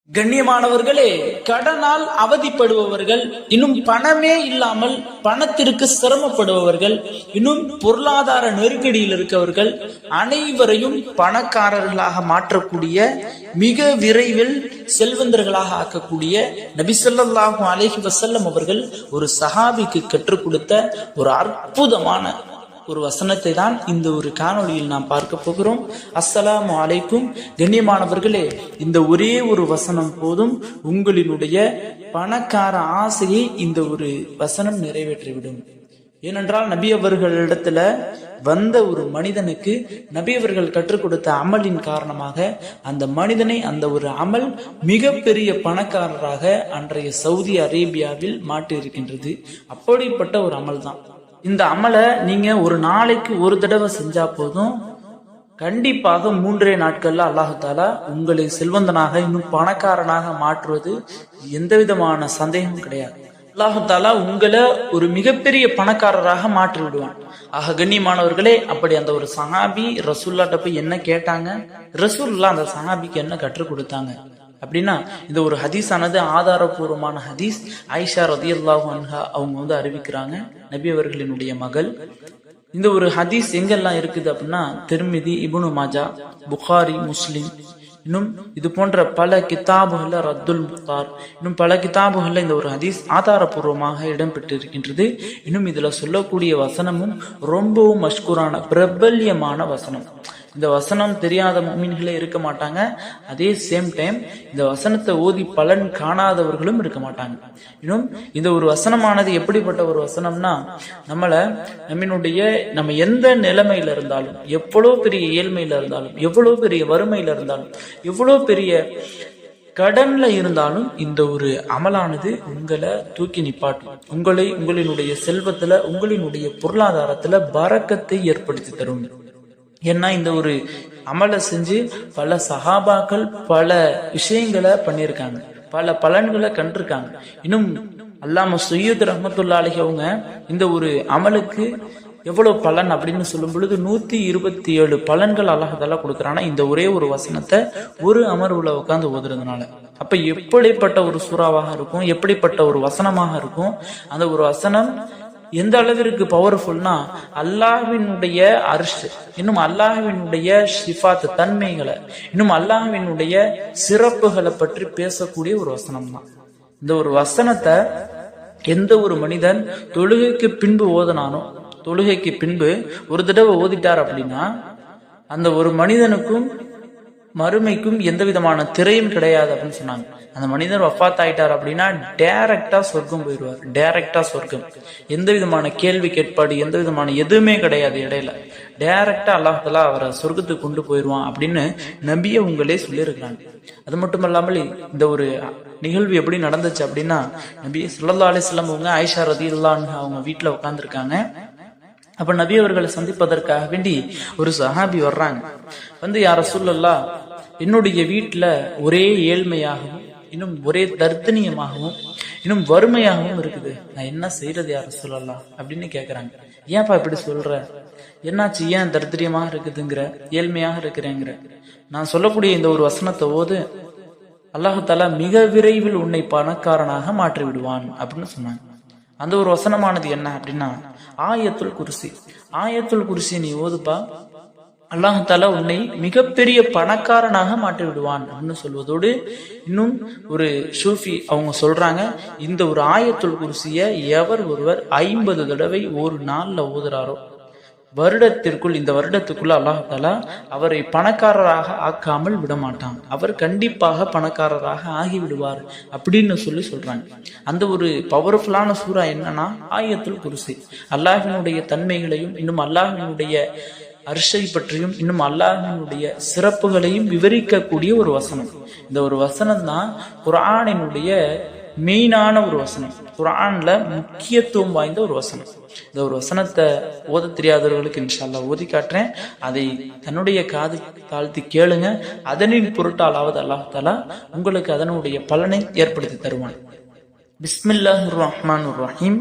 கண்ணியமானவர்களே, கடனால் அவதிப்படுபவர்கள், இன்னும் பணமே இல்லாமல் பணத்திற்கு சிரமப்படுபவர்கள், இன்னும் பொருளாதார நெருக்கடியில் இருக்கவர்கள் அனைவரையும் பணக்காரர்களாக மாற்றக்கூடிய, மிக விரைவில் செல்வந்தர்களாக ஆக்கக்கூடிய நபி ஸல்லல்லாஹு அலைஹி வஸல்லம் அவர்கள் ஒரு சஹாபிக்கு கற்றுக் கொடுத்த ஒரு அற்புதமான ஒரு வசனத்தை தான் இந்த ஒரு காணொளியில் நாம் பார்க்க போகிறோம். அஸ்ஸலாமு அலைக்கும். கண்ணியமானவர்களே, இந்த ஒரே ஒரு வசனம் போதும் உங்களினுடைய பணக்கார ஆசையை இந்த ஒரு வசனம் நிறைவேற்றிவிடும். ஏனென்றால் நபி அவர்களிடத்துல வந்த ஒரு மனிதனுக்கு நபி அவர்கள் கற்றுக் கொடுத்த அமலின் காரணமாக அந்த மனிதனை அந்த ஒரு அமல் மிகப்பெரிய பணக்காரராக அன்றைய சவுதி அரேபியாவில் மாட்டி இருக்கின்றது. அப்படிப்பட்ட ஒரு அமல் தான் இந்த அமலை. நீங்க ஒரு நாளைக்கு ஒரு தடவை செஞ்சா போதும், கண்டிப்பாக 3 நாட்கள்ல அல்லாஹ் தஆலா உங்களை செல்வந்தனாக, இன்னும் பணக்காரனாக மாற்றுவது எந்த விதமான சந்தேகமும் கிடையாது. அல்லாஹ் தஆலா உங்களை ஒரு மிகப்பெரிய பணக்காரராக மாற்றி விடுவான். ஆக கண்ணியமானவர்களே, அப்படி அந்த ஒரு சஹாபி ரசூலுல்லாஹ்ட்ட போய் என்ன கேட்டாங்க, ரசூலுல்லாஹ் அந்த சஹாபிக்கு என்ன கற்றுக் கொடுத்தாங்க அப்படின்னா, இந்த ஒரு ஹதீஸானது ஆதாரபூர்வமான ஹதீஸ். ஆயிஷா ரலியல்லாஹு அன்ஹா அவங்க அறிவிக்கிறாங்க, நபி அவர்களினுடைய மகள். இந்த ஒரு ஹதீஸ் எங்கெல்லாம் இருக்குது அப்படின்னா, திர்மிதி, இப்னு மாஜா, புகாரி, முஸ்லிம், இன்னும் இது போன்ற பல கிதாபுகள்ல, ரத்துல் முக்தார், இன்னும் பல கிதாபுகள்ல இந்த ஒரு ஹதீஸ் ஆதாரபூர்வமாக இடம்பெற்று இருக்கின்றது. இன்னும் இதுல சொல்லக்கூடிய வசனமும் ரொம்பவும் மஷ்கூரான பிரபல்யமான வசனம். இந்த வசனம் தெரியாத முஃமின்களே இருக்க மாட்டாங்க. அதே சேம் டைம் இந்த வசனத்தை ஓதி பலன் காணாதவர்களும் இருக்க மாட்டாங்க. இன்னும் இந்த ஒரு வசனமானது எப்படிப்பட்ட ஒரு வசனம்னா, நம்ம எந்த நிலைமையில இருந்தாலும், எவ்வளவு பெரிய ஏழ்மையில இருந்தாலும், எவ்வளவு பெரிய வறுமையில இருந்தாலும், எவ்வளவு பெரிய கடன்ல இருந்தாலும், இந்த ஒரு அமலானது உங்களை தூக்கி நிப்பாட்டும். உங்களினுடைய செல்வத்துல, உங்களினுடைய பொருளாதாரத்துல பரக்கத்தை ஏற்படுத்தி தரும். ஏன்னா இந்த ஒரு அமலை செஞ்சு பல சஹாபாக்கள் பல விஷயங்களை பண்ணியிருக்காங்க, பல பலன்களை கண்டிருக்காங்க. இன்னும் அல்லாம சய்யித் ரஹ்மத்துல்லாஹி அலைஹி அவங்க இந்த ஒரு அமலுக்கு எவ்வளவு பலன் அப்படின்னு சொல்லும் பொழுது 127 பலன்கள் அல்லாஹ் தஆலா கொடுக்கறானா, இந்த ஒரே ஒரு வசனத்தை ஒரு அமர்வுல உட்கார்ந்து ஓதுறதுனால. அப்ப எப்படிப்பட்ட ஒரு சூறாவாக இருக்கும், எப்படிப்பட்ட ஒரு வசனமாக இருக்கும். அந்த ஒரு வசனம் எந்த அளவிற்கு பவர்ஃபுல்னா, அல்லாஹ்வினுடைய அர்ஷ், இன்னும் அல்லாஹ்வினுடைய ஷிஃபாத் தன்மைகளை, இன்னும் அல்லாஹ்வினுடைய சிறப்புகளை பற்றி பேசக்கூடிய ஒரு வசனம் தான். இந்த ஒரு வசனத்தை எந்த ஒரு மனிதன் தொழுகைக்கு பின்பு ஓதனானோ, தொழுகைக்கு பின்பு ஒரு தடவை ஓதிட்டார் அப்படின்னா, அந்த ஒரு மனிதனுக்கும் மறுமைக்கும் எந்த விதமான திரையும் கிடையாது அப்படின்னு சொன்னாங்க. அந்த மனிதர் வஃபாத் ஆயிட்டார் அப்படின்னா டைரக்டா சொர்க்கம் போயிடுவார். டைரக்டா சொர்க்கம். எந்த விதமான கேள்வி கேட்பாடு, எந்த விதமான எதுவுமே கிடையாது. இடையில டைரக்டா அல்லாஹ் தஆலா அவரை சொர்க்கத்துக்கு கொண்டு போயிடுவான் அப்படின்னு நபியை உங்களே சொல்லியிருக்கிறாங்க. அது மட்டும் இல்லாமல் இந்த ஒரு நிகழ்வு எப்படி நடந்துச்சு அப்படின்னா, நபி ஸல்லல்லாஹு அலைஹி வஸல்லம் அவங்க ஆயிஷா ரலியல்லாஹு அன்ஹா அவங்க வீட்டுல உட்கார்ந்துருக்காங்க. அப்ப நபி அவர்களை சந்திப்பதற்காக வேண்டி ஒரு சஹாபி வர்றாங்க. யா ரசூலல்லாஹ், என்னுடைய வீட்டுல ஒரே ஏழ்மையாகவும், இன்னும் ஒரே தர்தனியமாகவும், இன்னும் வறுமையாகவும் இருக்குது. நான் என்ன செய்யறது யா ரசூலல்லாஹ் அப்படின்னு கேக்குறாங்க. ஏன்பா இப்படி சொல்ற, என்னாச்சு, ஏன் தர்தரியமாக இருக்குதுங்கிற, ஏழ்மையாக இருக்கிறேங்கிற? நான் சொல்லக்கூடிய இந்த ஒரு வசனத்தை ஓது, அல்லாஹ் தஆலா மிக விரைவில் உன்னை பணக்காரனாக மாற்றி விடுவான் அப்படின்னு சொன்னாங்க. அந்த ஒரு வசனமானது என்ன அப்படின்னா, ஆயத்துல் குர்சி. ஆயத்துல் குர்சி நீ ஓதுப்பா, அல்லாஹ் தஆலா உன்னை மிகப்பெரிய பணக்காரனாக மாற்றி விடுவான் அப்படின்னு சொல்வதோடு, இன்னும் ஒரு சூஃபி அவங்க சொல்றாங்க, இந்த ஒரு ஆயத்துல் குர்சிய எவர் ஒருவர் 50 தடவை ஒரு நாள்ல ஓதுறாரோ, இந்த வருடத்துக்குள்ள அல்லாஹ் தஆலா அவரை பணக்காரராக ஆக்காமல் விடமாட்டான். அவர் கண்டிப்பாக பணக்காரராக ஆகி விடுவார் அப்படின்னு சொல்றாங்க. அந்த ஒரு பவர்ஃபுல்லான சூரா என்னன்னா ஆயத்துல் குர்சி. அல்லாஹ்வினுடைய தன்மைகளையும், இன்னும் அல்லாஹ்வினுடைய அர்ஷை பற்றியும், இன்னும் அல்லாஹ்வினுடைய சிறப்புகளையும் விவரிக்கக்கூடிய ஒரு வசனம். இந்த ஒரு வசனம் தான் குர்ஆனினுடைய மெயினான ஒரு வசனம், குர்ஆன்ல முக்கியத்துவம் வாய்ந்த ஒரு வசனம். இந்த ஒரு வசனத்தை ஓத தெரியாதவர்களுக்கு இன்ஷா அல்லாஹ் ஓதி காட்டுறேன். அதை தன்னுடைய காது தாழ்த்தி கேளுங்க. அதனின் பொருட்டாலாவது அல்லாஹ் தஆலா உங்களுக்கு அதனுடைய பலனை ஏற்படுத்தி தருவான். பிஸ்மில்லாஹிர் ரஹ்மானிர் ரஹீம்.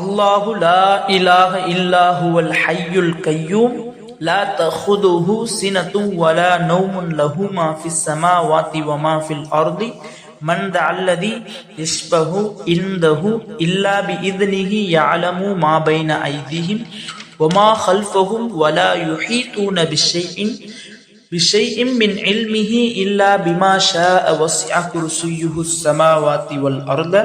அல்லாஹு லா இலாஹ இல்லா ஹுவல் ஹய்யுல் கய்யூம் லா தஹுதுஹு சினத்து வலா நௌமுன் லஹு மா ஃபிஸ் ஸமாவாதி வ மா ஃபில் அர்தி மன் தஅல்லதி யஷ்பஹு இன்தஹு இல்லா பிஇذனிஹி யஅலமு மா பைன ஐதிஹிம் வ மா கல்ஃபஹும் வலா யுஹீதுன பிஷைஇன் மின் இல்மிஹி இல்லா பிமா ஷாஅ வஸிஅ குர்ஸியுஹு ஸமாவாதி வல் அர்த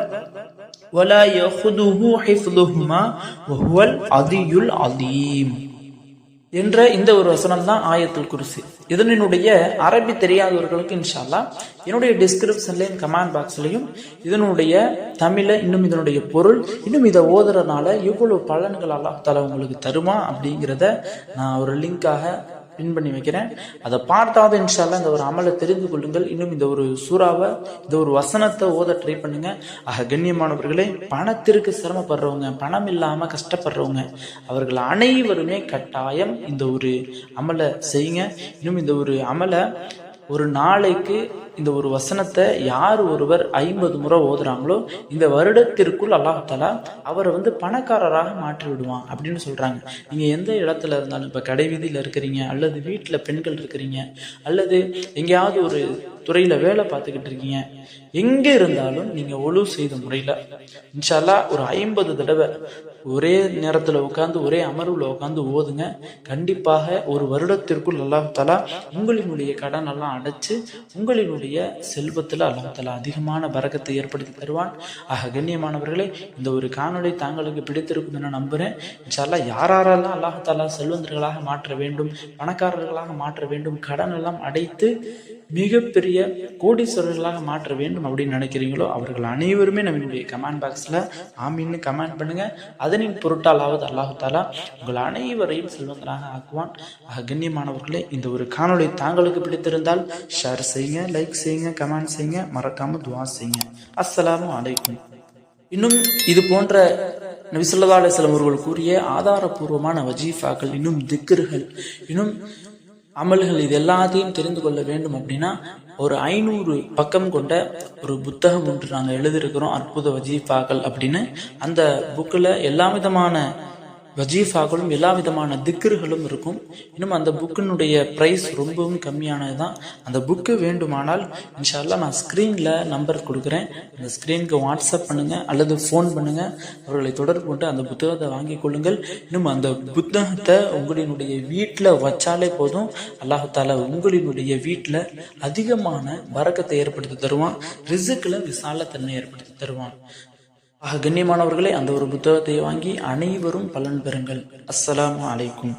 வலா யஹுதுஹு ஹிஃதுஹுமா வ ஹுவல் அலியுல் அலீம் என்ற இந்த ஒரு வசனம் தான் ஆயத்துல் குர்சி. இதனுடைய அரபி தெரியாதவர்களுக்கு இன்ஷா அல்லாஹ் என்னுடைய டிஸ்கிரிப்ஷன்லையும் கமெண்ட் பாக்ஸ்லையும் இதனுடைய தமிழ இன்னும் இதனுடைய பொருள் இன்னும் இதை ஓதுறதுனால எவ்வளவு பலன்கள் அல்லாஹ் தஆலா உங்களுக்கு தருமா அப்படிங்கிறத நான் ஒரு லிங்காக பின் பண்ணி வைக்கிறேன். அதை பார்த்தாவது இன்ஷா அல்லாஹ் இந்த ஒரு அமலை தெரிந்து கொள்ளுங்கள். இன்னும் இந்த ஒரு சூறாவை இந்த ஒரு வசனத்தை ஓத ட்ரை பண்ணுங்க. கண்ணியமானவர்களே, பணத்திற்கு சிரமப்படுறவங்க, பணம் இல்லாம கஷ்டப்படுறவங்க, அவர்கள் அனைவருமே கட்டாயம் இந்த ஒரு அமலை செய்யுங்க. இன்னும் இந்த ஒரு அமலை ஒரு நாளைக்கு இந்த ஒரு வசனத்தை யார் ஒருவர் 50 முறை ஓதுறாங்களோ இந்த வருடத்திற்குள் அல்லாஹ் தஆலா அவரை பணக்காரராக மாற்றி விடுவான் அப்படின்னு சொல்றாங்க. நீங்க எந்த இடத்துல இருந்தாலும், இப்ப கடை வீதியில இருக்கிறீங்க, அல்லது வீட்டுல பெண்கள் இருக்கிறீங்க, அல்லது எங்கேயாவது ஒரு துறையில வேலை பார்த்துக்கிட்டு இருக்கீங்க, எங்க இருந்தாலும் நீங்க ஒழு செய்த முறையில இன்ஷா அல்லாஹ் ஒரு 50 தடவை ஒரே நேரத்துல உட்கார்ந்து ஒரே அமர்வுல உட்கார்ந்து ஓதுங்க. கண்டிப்பாக ஒரு வருடத்திற்குள் அல்லாஹ் தஆலா உங்களினுடைய கடன் எல்லாம் அடைச்சு உங்களினுடைய செல்வத்துல அல்லாஹ் தஆலா அதிகமான பரக்கத்தை ஏற்படுத்தி தருவான். கண்ணியமானவர்களே, இந்த ஒரு காணொளி தாங்களுக்கு பிடித்திருக்கும் என நம்புறேன். இன்ஷா அல்லாஹ் யாரெல்லாம் அல்லாஹ் தஆலா செல்வந்தர்களாக மாற்ற வேண்டும், பணக்காரர்களாக மாற்ற வேண்டும், கடன் எல்லாம் அடைத்து மிகப்பெரிய கோடீஸ்வரர்களாக மாற்ற வேண்டும் அப்படின்னு நினைக்கிறீங்களோ அவர்கள் அனைவருமே நம்மளுடைய கமெண்ட் பாக்ஸ்ல ஆமீன்னு கமெண்ட் பண்ணுங்க. அதனின் பொருட்டாலாவது அல்லாஹ் தஆலா உங்கள் அனைவரையும் செல்வந்தராக ஆக்குவான். கண்ணியமானவர்களே, இந்த ஒரு காணொளி தாங்களுக்கு பிடித்திருந்தால் ஷேர் செய்யுங்க, லைக் செய்யுங்க, கமெண்ட் செய்யுங்க, மறக்காம துஆ செய்யுங்க. அஸ்ஸலாமு அலைக்கும். இன்னும் இது போன்ற நபி ஸல்லல்லாஹு அலைஹி வஸல்லம் அவர்கள் கூறிய ஆதாரபூர்வமான வஜீஃபாக்கள், இன்னும் திக்ர்கள், இன்னும் அமல்கள், இது எல்லாத்தையும் தெரிந்து கொள்ள வேண்டும் அப்படின்னா ஒரு 500 பக்கம் கொண்ட ஒரு புத்தகம் ஒன்று நாங்கள் எழுதியிருக்கிறோம், அற்புத வஜீஃபாக்கள் அப்படின்னு. அந்த புக்கில் எல்லா விதமான வஜீஃபாக்களும் எல்லா விதமான திக்ருகளும் இருக்கும். இன்னும் அந்த புக்கினுடைய ப்ரைஸ் ரொம்பவும் கம்மியானது தான். அந்த புக்கு வேண்டுமானால் இன்ஷா அல்லாஹ் நான் ஸ்க்ரீனில் நம்பர் கொடுக்குறேன். அந்த ஸ்க்ரீனுக்கு வாட்ஸ்அப் பண்ணுங்கள் அல்லது ஃபோன் பண்ணுங்கள். அவர்களை தொடர்பு கொண்டு அந்த புத்தகத்தை வாங்கி கொள்ளுங்கள். இன்னும் அந்த புத்தகத்தை உங்களினுடைய வீட்டில் வச்சாலே போதும், அல்லாஹ் தஆலா உங்களினுடைய வீட்டில் அதிகமான பரக்கத்தை ஏற்படுத்தி தருவான், ரிஸ்க்ல விசாலத்தன்மை ஏற்படுத்தி தருவான். கண்ணியமானவர்களே, அந்த ஒரு புத்தகத்தை வாங்கி அனைவரும் பலன் பெறுங்கள். அஸ்ஸலாமு அலைக்கும்.